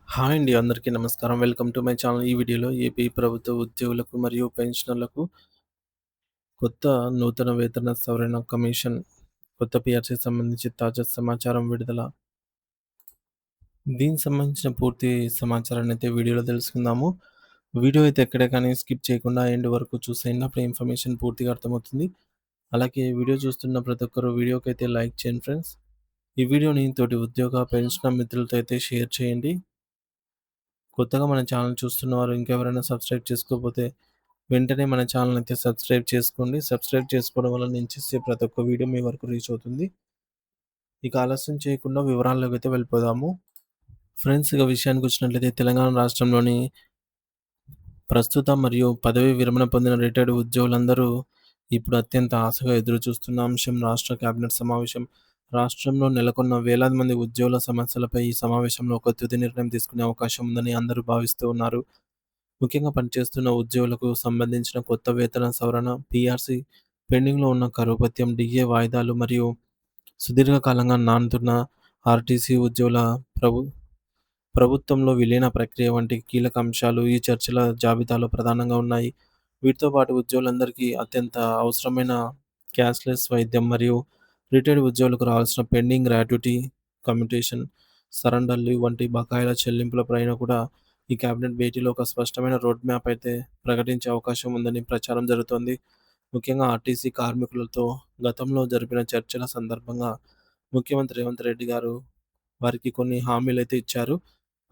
Hi అండి. అందరికీ నమస్కారం. Welcome to my channel. ఈ వీడియోలో ఏపీ ప్రభుత్వ ఉద్యోగులకు మరియు పెన్షనర్లకు కొత్త నూతన వేతన సవరణ కమిషన్ కొత్త పీఆర్‌సీకి సంబంధించి తాజా సమాచారం విడుదల. దీనికి సంబంధించిన పూర్తి సమాచారాన్ని అయితే వీడియోలో తెలుసుకుందాము. వీడియో అయితే ఎక్కడ కానీ స్కిప్ చేయకుండా ఎండ్ వరకు చూసేయండి. అప్పుడు ఇన్ఫర్మేషన్ పూర్తిగా అర్థమవుతుంది. అలాగే వీడియో చూస్తున్న ప్రతి ఒక్కరు వీడియోకైతే లైక్ చేయండి ఫ్రెండ్స్. ఈ వీడియోని తోటి ఉద్యోగ, పెన్షనర్ మిత్రులతో అయితే షేర్ చేయండి. కొత్తగా మన ఛానల్ చూస్తున్నవారు ఇంకెవరైనా సబ్స్క్రైబ్ చేసుకోకపోతే వెంటనే మన ఛానల్ అయితే సబ్స్క్రైబ్ చేసుకోండి. సబ్స్క్రైబ్ చేసుకోవడం వల్ల నేను చేసే ప్రతి ఒక్క వీడియో మీ వరకు రీచ్ అవుతుంది. ఇక ఆలస్యం చేయకుండా వివరాల్లోకి అయితే వెళ్ళిపోదాము. ఫ్రెండ్స్, ఇక విషయానికి వచ్చినట్లయితే తెలంగాణ రాష్ట్రంలోని ప్రస్తుత మరియు పదవీ విరమణ పొందిన రిటైర్డ్ ఉద్యోగులందరూ ఇప్పుడు అత్యంత ఆశగా ఎదురుచూస్తున్న అంశం రాష్ట్ర కేబినెట్ సమావేశం. రాష్ట్రంలో నెలకొన్న వేలాది మంది ఉద్యోగుల సమస్యలపై ఈ సమావేశంలో ఒక తుది నిర్ణయం తీసుకునే అవకాశం ఉందని అందరూ భావిస్తూ ఉన్నారు. ముఖ్యంగా పనిచేస్తున్న ఉద్యోగులకు సంబంధించిన కొత్త వేతన సవరణ, పీఆర్సీ, పెండింగ్‌లో ఉన్న కరువు భత్యం, డీఏ వాయిదాలు మరియు సుదీర్ఘకాలంగా నానుతున్న ఆర్టీసీ ఉద్యోగుల ప్రభు ప్రభుత్వంలో విలీన ప్రక్రియ వంటి కీలక అంశాలు ఈ చర్చల జాబితాలో ప్రధానంగా ఉన్నాయి. వీటితో పాటు ఉద్యోగులందరికీ అత్యంత అవసరమైన క్యాష్‌లెస్ వైద్యం మరియు రిటైర్డ్ ఉద్యోగులకు రావాల్సిన pending gratuity, commutation, surrender leave వంటి బకాయిల చెల్లింపులపైన కూడా ఈ కేబినెట్ భేటీలో ఒక స్పష్టమైన రోడ్ మ్యాప్ అయితే ప్రకటించే అవకాశం ఉందని ప్రచారం జరుగుతోంది. ముఖ్యంగా ఆర్టీసీ కార్మికులతో గతంలో జరిపిన చర్చల సందర్భంగా ముఖ్యమంత్రి రేవంత్ రెడ్డి గారు వారికి కొన్ని హామీలైతే ఇచ్చారు.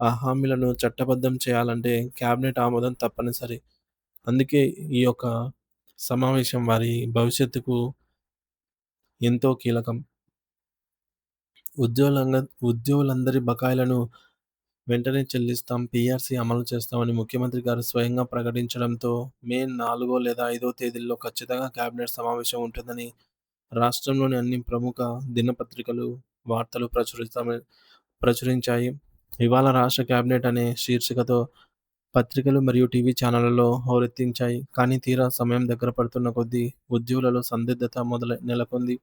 ఆ హామీలను చట్టబద్ధం చేయాలంటే క్యాబినెట్ ఆమోదం తప్పనిసరి. అందుకే ఈ యొక్క సమావేశం వారి భవిష్యత్తుకు ఎంతో కీలకం. ఉద్యోగులంగ ఉద్యోగులందరి బకాయిలను వెంటనే చెల్లిస్తాం, పీఆర్సీ అమలు చేస్తామని ముఖ్యమంత్రి గారు స్వయంగా ప్రకటించడంతో మే 4 లేదా 5 తేదీల్లో ఖచ్చితంగా కేబినెట్ సమావేశం ఉంటుందని రాష్ట్రంలోని అన్ని ప్రముఖ దినపత్రికలు వార్తలు ప్రచురించాయి. ఇవాళ రాష్ట్ర కేబినెట్ అనే శీర్షికతో పత్రికలు మరియు టీవీ ఛానళ్లలో హోరెత్తించాయి. కానీ తీరా సమయం దగ్గర పడుతున్న కొద్దీ ఉద్యోగులలో సందిగ్ధత నెలకొంది.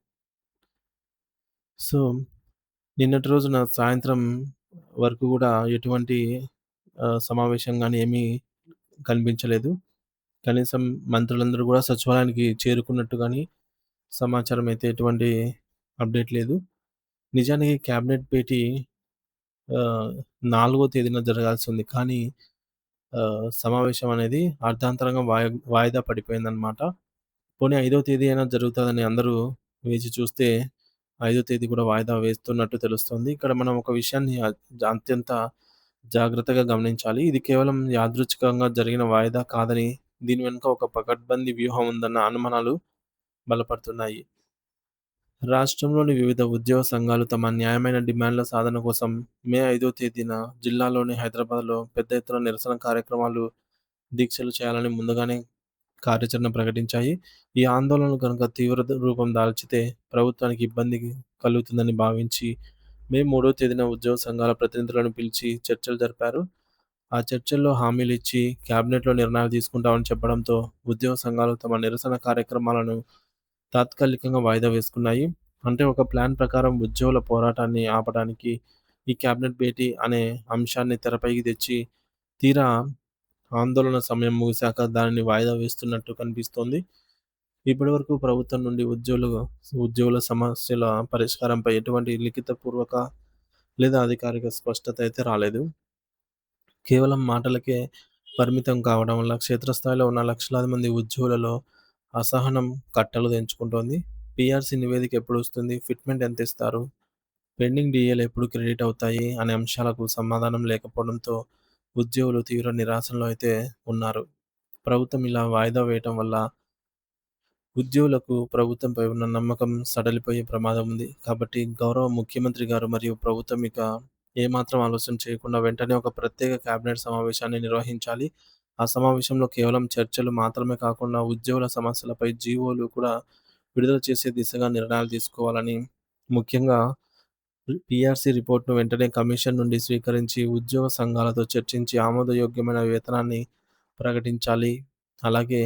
సో, నిన్నటి రోజున సాయంత్రం వరకు గూడా ఎటువంటి సమావేశం గాని ఏమీ కనిపించలేదు. కనీసం మంత్రులందరూ గూడా సచివాలయానికి చేరుకున్నట్టు గాని సమాచారం అయితే ఎటువంటి అప్‌డేట్ లేదు. నిజానికి కేబినెట్ భేటీ ఆహ్, 4 తేదీన జరగాల్సింది. కానీ సమావేశం అనేది అర్ధాంతరంగా వాయిదా పడిపోయిందనమాట. పోనీ 5 తేదీ అయినా జరుగుతదని అందరూ వేచి చూస్తే 5 తేదీ కూడా వాయిదా వేస్తున్నట్టు తెలుస్తుంది. ఇక్కడ మనం ఒక విషయాన్ని అత్యంత జాగ్రత్తగా గమనించాలి. ఇది కేవలం యాదృచ్ఛికంగా జరిగిన వాయిదా కాదని, దీని వెనుక ఒక పకడ్బందీ వ్యూహం ఉందన్న అనుమానాలు బలపడుతున్నాయి. రాష్ట్రంలోని వివిధ ఉద్యోగ సంఘాలు తమ న్యాయమైన డిమాండ్ల సాధన కోసం మే 5 తేదీన జిల్లాలోని హైదరాబాద్‌లో పెద్ద ఎత్తున నిరసన కార్యక్రమాలు, దీక్షలు చేయాలని ముందుగానే కార్యాచరణ ప్రకటించాయి. ఈ ఆందోళనలు గనుక తీవ్ర రూపం దాల్చితే ప్రభుత్వానికి ఇబ్బంది కలుగుతుందని భావించి మే 3 తేదీన ఉద్యోగ సంఘాల ప్రతినిధులను పిలిచి చర్చలు జరిపారు. ఆ చర్చల్లో హామీలిచ్చి కేబినెట్‌లో నిర్ణయాలు తీసుకుంటామని చెప్పడంతో ఉద్యోగ సంఘాలు తమ నిరసన కార్యక్రమాలను తాత్కాలికంగా వాయిదా వేసుకున్నాయి. అంటే ఒక ప్లాన్ ప్రకారం ఉద్యోగుల పోరాటాన్ని ఆపడానికి ఈ కేబినెట్ భేటీ అనే అంశాన్ని తెరపైకి తెచ్చి, తీరా ఆందోళన సమయం ముగిశాక దానిని వాయిదా వేస్తున్నట్టు కనిపిస్తోంది. ఇప్పటివరకు ప్రభుత్వం నుండి ఉద్యోగుల సమస్యల పరిష్కారంపై ఎటువంటి లిఖితపూర్వక లేదా అధికారిక స్పష్టత అయితే రాలేదు. కేవలం మాటలకే పరిమితం కావడం వల్ల క్షేత్రస్థాయిలో ఉన్న లక్షలాది మంది ఉద్యోగులలో అసహనం కట్టలు తెంచుకుంటోంది. పీఆర్సీ నివేదిక ఎప్పుడొస్తుంది? ఫిట్‌మెంట్ ఎంతిస్తారు? పెండింగ్ డీఏలు ఎప్పుడు క్రెడిట్ అవుతాయి? అనే అంశాలకు సమాధానం లేకపోవడంతో ఉద్యోగులు తీవ్ర నిరాశలో అయితే ఉన్నారు. ప్రభుత్వం ఇలా వాయిదా వేయటం వల్ల ఉద్యోగులకు ప్రభుత్వంపై ఉన్న నమ్మకం సడలిపోయే ప్రమాదం ఉంది. కాబట్టి గౌరవ ముఖ్యమంత్రి గారు మరియు ప్రభుత్వం ఇక ఏమాత్రం ఆలస్యం చేయకుండా వెంటనే ఒక ప్రత్యేక కేబినెట్ సమావేశాన్ని నిర్వహించాలి. ఆ సమావేశంలో కేవలం చర్చలు మాత్రమే కాకుండా ఉద్యోగుల సమస్యలపై జీవోలు కూడా విడుదల చేసే దిశగా నిర్ణయాలు తీసుకోవాలని, ముఖ్యంగా పీఆర్సీ రిపోర్ట్‌ను వెంటనే కమిషన్ నుండి స్వీకరించి ఉద్యోగ సంఘాలతో చర్చించి ఆమోదయోగ్యమైన వేతనాన్ని ప్రకటించాలి. అలాగే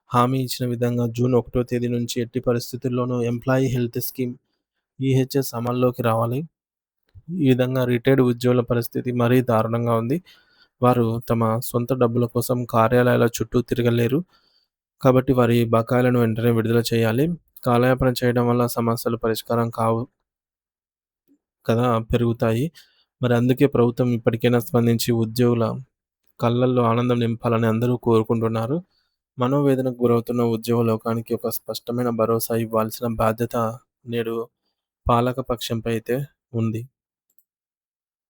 హామీ ఇచ్చిన విధంగా జూన్ 1 తేదీ నుంచి ఎట్టి పరిస్థితుల్లోనూ ఎంప్లాయీ హెల్త్ స్కీమ్ ఈహెచ్ఎస్ అమల్లోకి రావాలి. ఈ విధంగా రిటైర్డ్ ఉద్యోగుల పరిస్థితి మరీ దారుణంగా ఉంది. వారు తమ సొంత డబ్బుల కోసం కార్యాలయాల చుట్టూ తిరగలేరు. కాబట్టి వారి బకాయిలను వెంటనే విడుదల చేయాలి. కాలయాపన చేయడం వల్ల సమస్యలు పరిష్కారం కావు కదా! పెరుగుతాయి. మరి అందుకే ప్రభుత్వం ఇప్పటికైనా స్పందించి ఉద్యోగుల కళ్ళల్లో ఆనందం నింపాలని అందరూ కోరుకుంటున్నారు. మనోవేదనకు గురవుతున్న ఉద్యోగ లోకానికి ఒక స్పష్టమైన భరోసా ఇవ్వాల్సిన బాధ్యత నేడు పాలక పక్షంపై అయితే ఉంది.